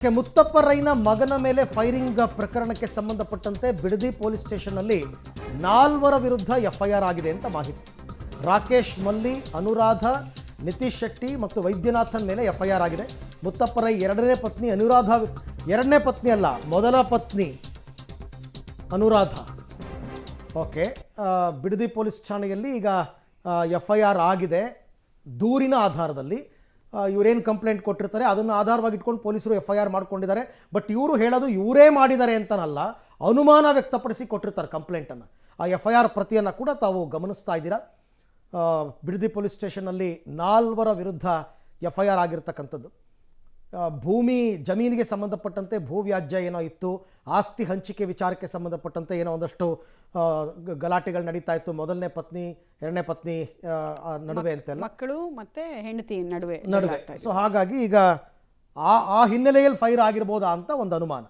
ಮುತ್ತಪ್ಪ ರೈನ ಮಗನ ಮೇಲೆ ಫೈರಿಂಗ್ ಪ್ರಕರಣಕ್ಕೆ ಸಂಬಂಧಪಟ್ಟಂತೆ ಬಿಡದಿ ಪೊಲೀಸ್ ಸ್ಟೇಷನ್ನಲ್ಲಿ 4 ವಿರುದ್ಧ ಎಫ್ಐಆರ್ ಆಗಿದೆ ಅಂತ ಮಾಹಿತಿ. ರಾಕೇಶ್ ಮಲ್ಲಿ, ಅನುರಾಧ, ನಿತೀಶ್ ಶೆಟ್ಟಿ ಮತ್ತು ವೈದ್ಯನಾಥನ್ ಮೇಲೆ ಎಫ್ಐಆರ್ ಆಗಿದೆ. ಮುತ್ತಪ್ಪ ರೈ ಎರಡನೇ ಪತ್ನಿ ಅನುರಾಧ, ಎರಡನೇ ಪತ್ನಿ ಅಲ್ಲ ಮೊದಲ ಪತ್ನಿ ಅನುರಾಧ. ಓಕೆ, ಬಿಡದಿ ಪೊಲೀಸ್ ಠಾಣೆಯಲ್ಲಿ ಈಗ ಎಫ್ಐಆರ್ ಆಗಿದೆ. ದೂರಿನ ಆಧಾರದಲ್ಲಿ ಇವರೇನು ಕಂಪ್ಲೇಂಟ್ ಕೊಟ್ಟಿರ್ತಾರೆ ಅದನ್ನು ಆಧಾರವಾಗಿ ಇಟ್ಕೊಂಡು ಪೊಲೀಸರು ಎಫ್ಐಆರ್ ಮಾಡ್ಕೊಂಡಿದ್ದಾರೆ. ಬಟ್ ಇವರು ಹೇಳೋದು ಇವರೇ ಮಾಡಿದ್ದಾರೆ ಅಂತನಲ್ಲ, ಅನುಮಾನ ವ್ಯಕ್ತಪಡಿಸಿ ಕೊಟ್ಟಿರ್ತಾರೆ ಕಂಪ್ಲೇಂಟನ್ನು. ಆ ಎಫ್ಐಆರ್ ಪ್ರತಿಯನ್ನು ಕೂಡ ತಾವು ಗಮನಿಸ್ತಾ ಇದ್ದೀರಾ. ಬಿಡದಿ ಪೊಲೀಸ್ ಸ್ಟೇಷನ್ನಲ್ಲಿ 4 ವಿರುದ್ಧ ಎಫ್ಐಆರ್ ಆಗಿರ್ತಕ್ಕಂಥದ್ದು. ಭೂಮಿ ಜಮೀನಿಗೆ ಸಂಬಂಧಪಟ್ಟಂತೆ ಭೂ ವ್ಯಾಜ್ಯ ಏನೋ ಇತ್ತು, ಆಸ್ತಿ ಹಂಚಿಕೆ ವಿಚಾರಕ್ಕೆ ಸಂಬಂಧಪಟ್ಟಂತೆ ಏನೋ ಒಂದಷ್ಟು ಗಲಾಟೆಗಳು ನಡೀತಾ ಇತ್ತು. ಮೊದಲನೇ ಪತ್ನಿ ಎರಡನೇ ಪತ್ನಿ ನಡುವೆ ಅಂತೆಲ್ಲ, ಮಕ್ಕಳು ಮತ್ತೆ ಹೆಂಡತಿ ನಡುವೆ. ಸೊ ಹಾಗಾಗಿ ಈಗ ಆ ಹಿನ್ನೆಲೆಯಲ್ಲಿ ಫೈರ್ ಆಗಿರ್ಬೋದಾ ಅಂತ ಒಂದು ಅನುಮಾನ.